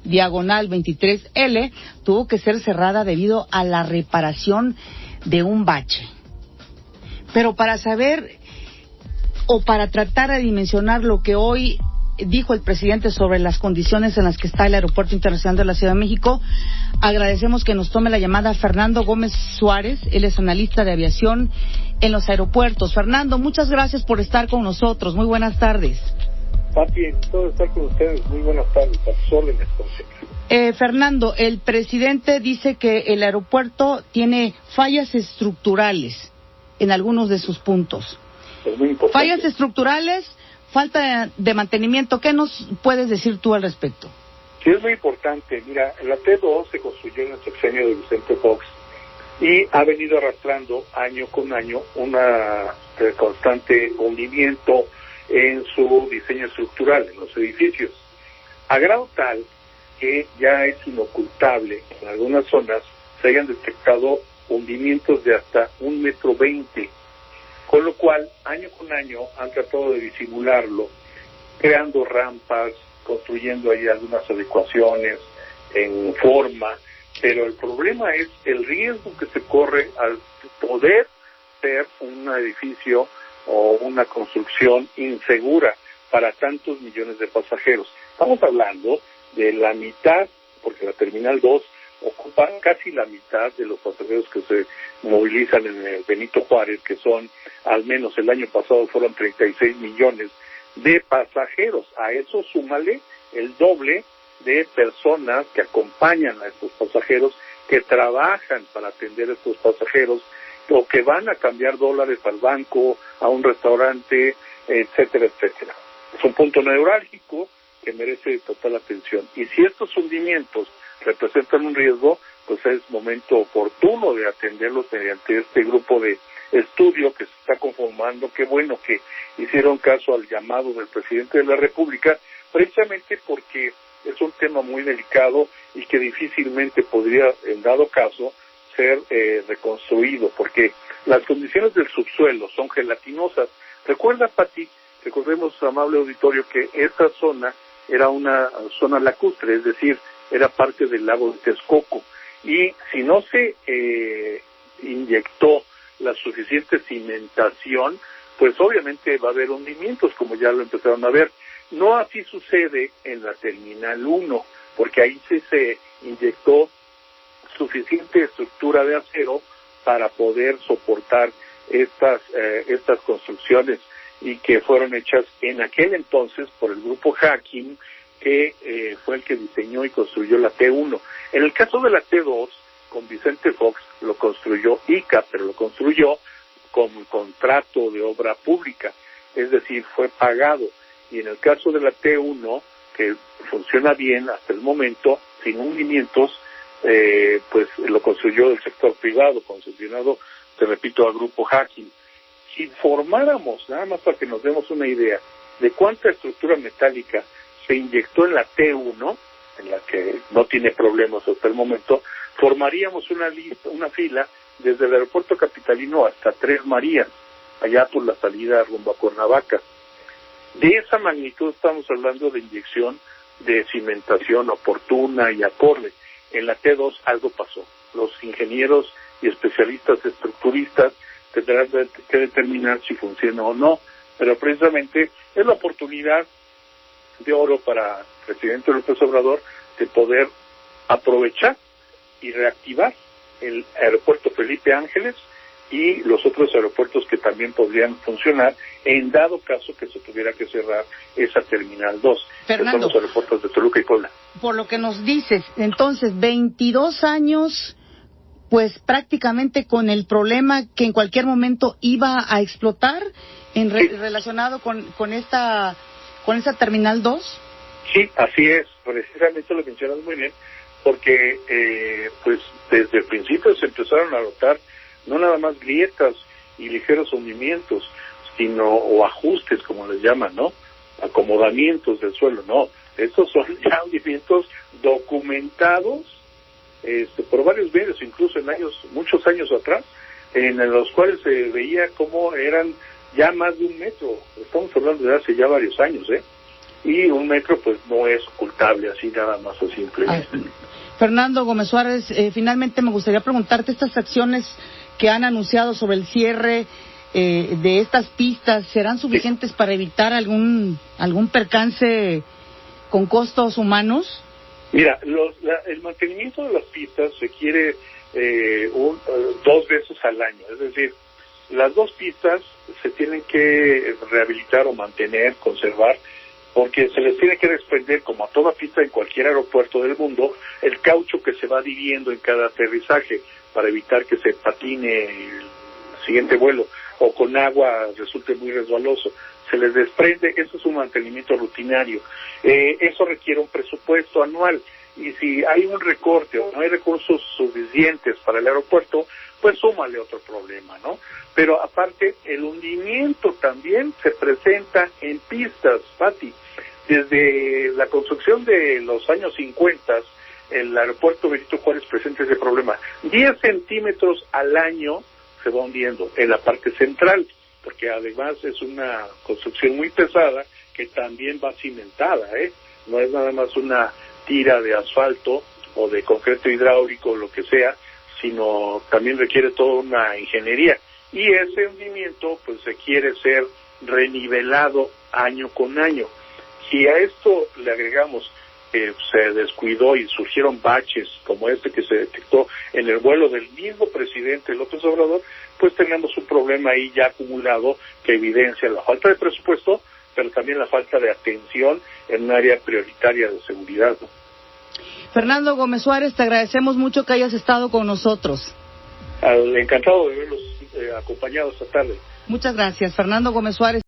diagonal 23L tuvo que ser cerrada debido a la reparación de un bache. Pero para saber o para tratar de dimensionar lo que hoy dijo el presidente sobre las condiciones en las que está el Aeropuerto Internacional de la Ciudad de México, agradecemos que nos tome la llamada Fernando Gómez Suárez. Él es analista de aviación en los aeropuertos. Fernando, muchas gracias por estar con nosotros. Muy buenas tardes. Pati, todo estar con ustedes. Muy buenas tardes. A sus órdenes, Fernando, el presidente dice que el aeropuerto tiene fallas estructurales en algunos de sus puntos. Es muy importante. Fallas estructurales, falta de mantenimiento. ¿Qué nos puedes decir tú al respecto? Sí, es muy importante. Mira, la T2 se construyó en el sexenio de Vicente Fox y ha venido arrastrando año con año una constante hundimiento en su diseño estructural, en los edificios, a grado tal que ya es inocultable que en algunas zonas se hayan detectado hundimientos de hasta 1,20 m, con lo cual año con año han tratado de disimularlo, creando rampas, construyendo ahí algunas adecuaciones en forma, pero el problema es el riesgo que se corre al poder ser un edificio o una construcción insegura para tantos millones de pasajeros. Estamos hablando de la mitad, porque la Terminal 2 ocupa casi la mitad de los pasajeros que se movilizan en el Benito Juárez, que son, al menos el año pasado, fueron 36 millones de pasajeros. A eso súmale el doble de personas que acompañan a estos pasajeros, que trabajan para atender a estos pasajeros, o que van a cambiar dólares al banco, a un restaurante, etcétera, etcétera. Es un punto neurálgico que merece total atención. Y si estos hundimientos representan un riesgo, pues es momento oportuno de atenderlos mediante este grupo de estudio que se está conformando. Qué bueno que hicieron caso al llamado del presidente de la República, precisamente porque es un tema muy delicado y que difícilmente podría, en dado caso, ser reconstruido, porque las condiciones del subsuelo son gelatinosas. Recuerda, Pati, recordemos, amable auditorio, que esta zona era una zona lacustre, es decir, era parte del lago de Texcoco, y si no se inyectó la suficiente cimentación, pues obviamente va a haber hundimientos, como ya lo empezaron a ver. No así sucede en la Terminal 1, porque ahí sí se inyectó suficiente estructura de acero para poder soportar estas construcciones, y que fueron hechas en aquel entonces por el grupo Hacking, que fue el que diseñó y construyó la T1. En el caso de la T2, con Vicente Fox, lo construyó ICA, pero lo construyó con contrato de obra pública, es decir, fue pagado. Y en el caso de la T1, que funciona bien hasta el momento, sin hundimientos, pues lo construyó el sector privado, concesionado, te repito, al grupo Hacking. Si informáramos, nada más para que nos demos una idea, de cuánta estructura metálica se inyectó en la T1, en la que no tiene problemas hasta el momento, formaríamos una fila desde el aeropuerto capitalino hasta Tres Marías, allá por la salida rumbo a Cuernavaca. De esa magnitud estamos hablando de inyección de cimentación oportuna y acorde. En la T2 algo pasó. Los ingenieros y especialistas estructuristas tendrán que determinar si funciona o no, pero precisamente es la oportunidad de oro para el presidente López Obrador de poder aprovechar y reactivar el aeropuerto Felipe Ángeles y los otros aeropuertos que también podrían funcionar en dado caso que se tuviera que cerrar esa Terminal 2, Fernando, que son los aeropuertos de Toluca y Puebla. Por lo que nos dices, entonces 22 años, pues prácticamente con el problema que en cualquier momento iba a explotar relacionado con esta Terminal 2. Sí, así es, precisamente lo mencionas muy bien, porque pues desde el principio se empezaron a notar no nada más grietas y ligeros hundimientos, o ajustes, como les llaman, ¿no? Acomodamientos del suelo, no. Estos son ya hundimientos documentados por varios medios, incluso en muchos años atrás, en los cuales se veía cómo eran ya más de 1 metro. Estamos hablando de hace ya varios años, y un metro pues no es ocultable así nada más a simple vista. Fernando Gómez Suárez, finalmente me gustaría preguntarte, estas acciones que han anunciado sobre el cierre de estas pistas, ¿serán suficientes para evitar algún percance con costos humanos? Mira, el mantenimiento de las pistas requiere 2 veces al año, es decir, las 2 pistas se tienen que rehabilitar o mantener, conservar, porque se les tiene que desprender, como a toda pista en cualquier aeropuerto del mundo, el caucho que se va adhiriendo en cada aterrizaje para evitar que se patine el siguiente vuelo o con agua resulte muy resbaloso. Se les desprende, eso es un mantenimiento rutinario. Eso requiere un presupuesto anual, y si hay un recorte o no hay recursos suficientes para el aeropuerto, pues súmale otro problema, ¿no? Pero aparte, el hundimiento también se presenta en pistas, Pati. Desde la construcción de los años 50, el aeropuerto Benito Juárez presenta ese problema. 10 centímetros al año se va hundiendo en la parte central, porque además es una construcción muy pesada que también va cimentada, no es nada más una tira de asfalto o de concreto hidráulico o lo que sea, sino también requiere toda una ingeniería, y ese hundimiento pues requiere ser renivelado año con año. Si a esto le agregamos que se descuidó y surgieron baches como este que se detectó en el vuelo del mismo presidente López Obrador, pues tenemos un problema ahí ya acumulado que evidencia la falta de presupuesto, pero también la falta de atención en un área prioritaria de seguridad, ¿no? Fernando Gómez Suárez, te agradecemos mucho que hayas estado con nosotros. Encantado de verlos acompañados esta tarde. Muchas gracias, Fernando Gómez Suárez.